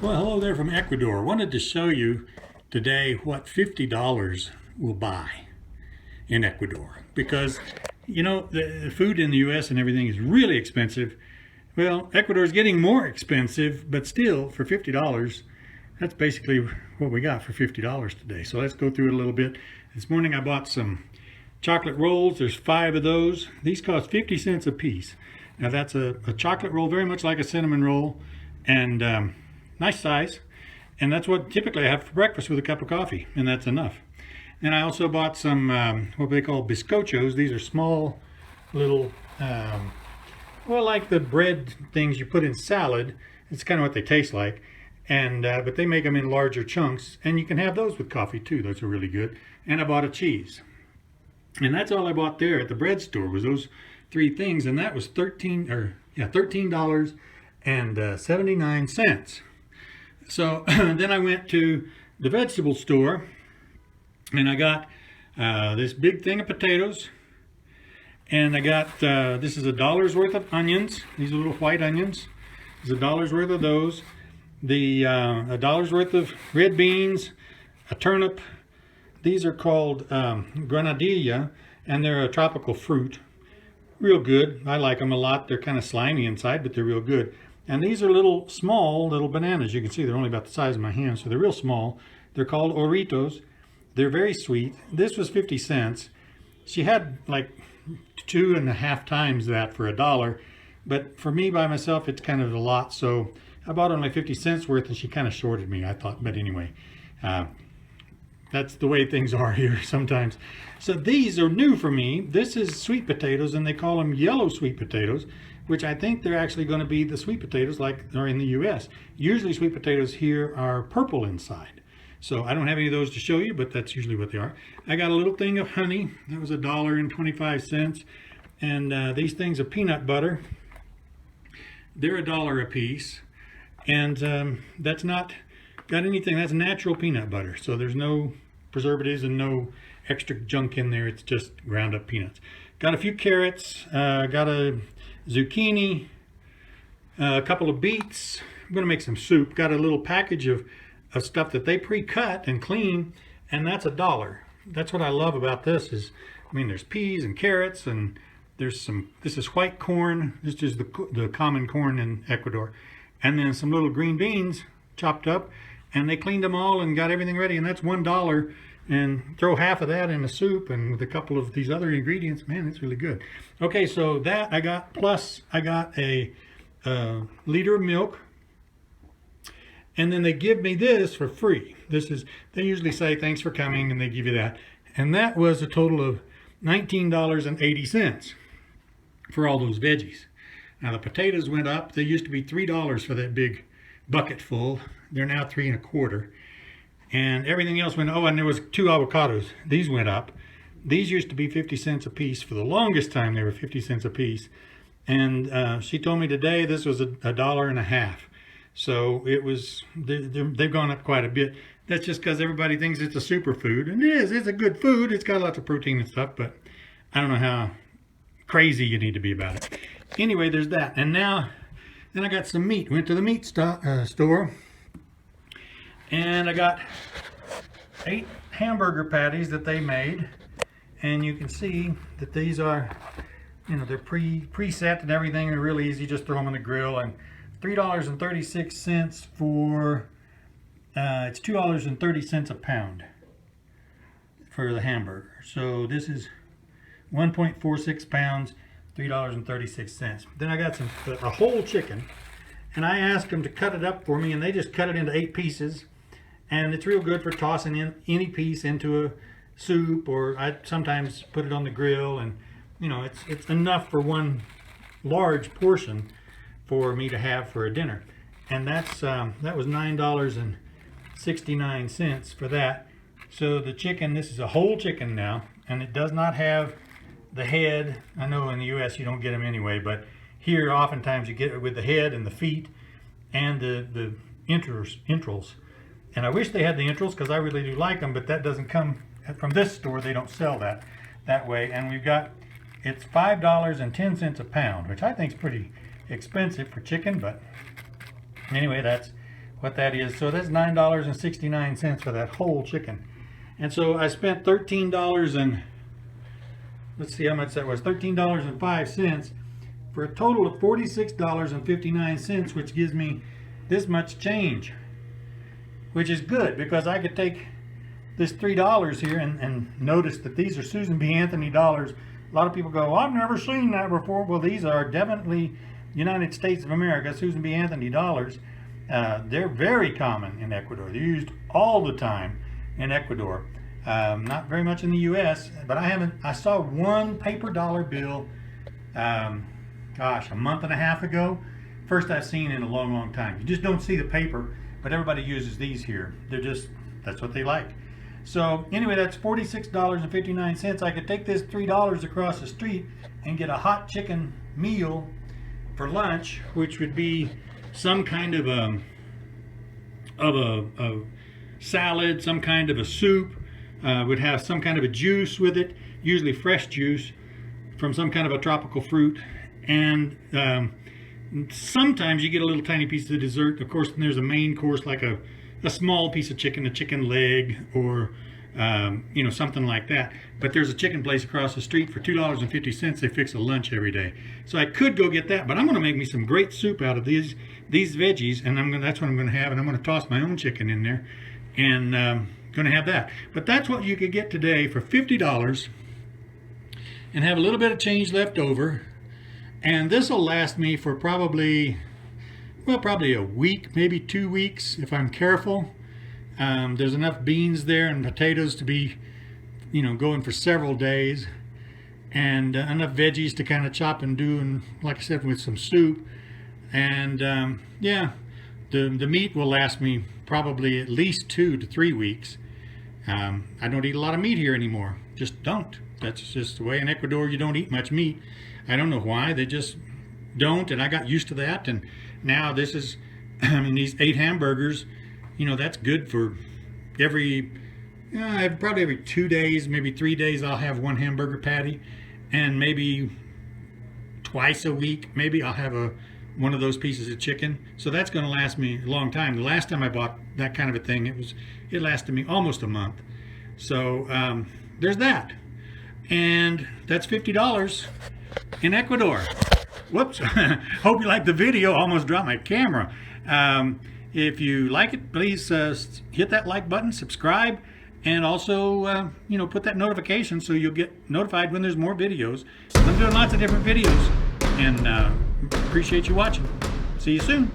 Well, hello there from Ecuador. Wanted to show you today what $50 will buy in Ecuador, because the food in the US and everything is really expensive. Well, Ecuador is getting more expensive, but still for $50, that's basically what we got for $50 today. So let's go through it a little bit. This morning I bought some chocolate rolls. There's 5 of those. These cost 50 cents a piece. Now that's a chocolate roll, very much like a cinnamon roll, and nice size. And that's what typically I have for breakfast with a cup of coffee, and that's enough. And I also bought some what they call bizcochos. These are small little, well, like the bread things you put in salad. It's kind of what they taste like. And but they make them in larger chunks, and you can have those with coffee too. Those are really good. And I bought a cheese. And that's all I bought there at the bread store, was those 3 things, and that was $13.79. So then I went to the vegetable store, and I got this big thing of potatoes, and I got this is $1's worth of onions. These are little white onions. There's $1's worth of those. The $1's worth of red beans, a turnip. These are called granadilla, and they're a tropical fruit. Real good. I like them a lot. They're kind of slimy inside, but they're real good. And these are little small little bananas. You can see they're only about the size of my hand, so they're real small. They're called oritos. They're very sweet. This was 50 cents. She had like 2.5 times that for $1, but for me by myself it's kind of a lot, so I bought only 50 cents worth, and she kind of shorted me, I thought. But anyway, that's the way things are here sometimes. So these are new for me. This is sweet potatoes, and they call them yellow sweet potatoes, which I think they're actually going to be the sweet potatoes like they're in the US. Usually sweet potatoes here are purple inside. So I don't have any of those to show you, but that's usually what they are. I got a little thing of honey. That was $1.25. And these things of peanut butter. They're $1 a piece. And that's not got anything. That's natural peanut butter. So there's no preservatives and no extra junk in there. It's just ground up peanuts. Got a few carrots. Got a zucchini, a couple of beets. I'm going to make some soup. Got a little package of stuff that they pre-cut and clean, and that's $1. That's what I love about this is, I mean, there's peas and carrots, and there's some, this is white corn. This is the common corn in Ecuador. And then some little green beans chopped up, and they cleaned them all and got everything ready, and that's $1. And throw half of that in a soup, and with a couple of these other ingredients, man, it's really good. Okay, so that I got, plus I got a liter of milk, and then they give me this for free. This is, they usually say thanks for coming, and they give you that. And that was a total of $19.80 for all those veggies. Now the potatoes went up. They used to be $3 for that big bucket full. They're now $3.25. And everything else went, oh, and there was 2 avocados. These went up. These used to be 50 cents a piece. For the longest time, they were 50 cents a piece. And she told me today this was $1.50. So it was, they've gone up quite a bit. That's just because everybody thinks it's a superfood. And it is, it's a good food. It's got lots of protein and stuff, but I don't know how crazy you need to be about it. Anyway, there's that. And now, then I got some meat. Went to the meat store. And I got 8 hamburger patties that they made, and you can see that these are, they're preset and everything. They're really easy. Just throw them on the grill. And $3.36 for it's $2.30 a pound for the hamburger. So this is 1.46 pounds, $3.36. Then I got a whole chicken, and I asked them to cut it up for me, and they just cut it into 8 pieces. And it's real good for tossing in any piece into a soup, or I sometimes put it on the grill, and it's enough for one large portion for me to have for a dinner. And that's that was $9.69 for that. So the chicken, this is a whole chicken now, and it does not have the head. I know in the US you don't get them anyway, but here oftentimes you get it with the head and the feet and the entrails. And I wish they had the entrails, because I really do like them, but that doesn't come from this store. They don't sell that way. And we've got, it's $5.10 a pound, which I think is pretty expensive for chicken, but anyway, that's what that is. So that's $9.69 for that whole chicken. And so I spent $13 and let's see how much that was, $13.05 for a total of $46.59, which gives me this much change, which is good because I could take this $3 here and notice that these are Susan B. Anthony dollars. A lot of people go, I've never seen that before. Well, these are definitely United States of America Susan B. Anthony dollars. They're very common in Ecuador. They're used all the time in Ecuador. Not very much in the U.S., but I saw one paper dollar bill, gosh, a month and a half ago. First I've seen in a long, long time. You just don't see the paper, but everybody uses these here. That's what they like. So anyway, that's $46.59. I could take this $3 across the street and get a hot chicken meal for lunch, which would be some kind of a salad, some kind of a soup, would have some kind of a juice with it, usually fresh juice from some kind of a tropical fruit, and sometimes you get a little tiny piece of dessert. Of course, there's a main course like a small piece of chicken, a chicken leg, or something like that. But there's a chicken place across the street for $2.50. They fix a lunch every day. So I could go get that, but I'm going to make me some great soup out of these veggies, and that's what I'm going to have. And I'm going to toss my own chicken in there, and going to have that. But that's what you could get today for $50, and have a little bit of change left over. And this will last me for probably a week, maybe 2 weeks if I'm careful. There's enough beans there and potatoes to be, going for several days, and enough veggies to kind of chop and do, and like I said, with some soup. And yeah, the meat will last me probably at least 2 to 3 weeks. I don't eat a lot of meat here anymore. Just don't. That's just the way in Ecuador you don't eat much meat. I don't know why, they just don't, and I got used to that. And now this is, these 8 hamburgers, that's good for probably every 2 days, maybe 3 days I'll have 1 hamburger patty, and maybe twice a week maybe I'll have one of those pieces of chicken. So that's going to last me a long time. The last time I bought that kind of a thing, it lasted me almost a month. So there's that, and that's $50 in Ecuador. Whoops. Hope you liked the video. Almost dropped my camera. If you like it, please hit that like button, subscribe, and also put that notification so you'll get notified when there's more videos. I'm doing lots of different videos, and appreciate you watching. See you soon.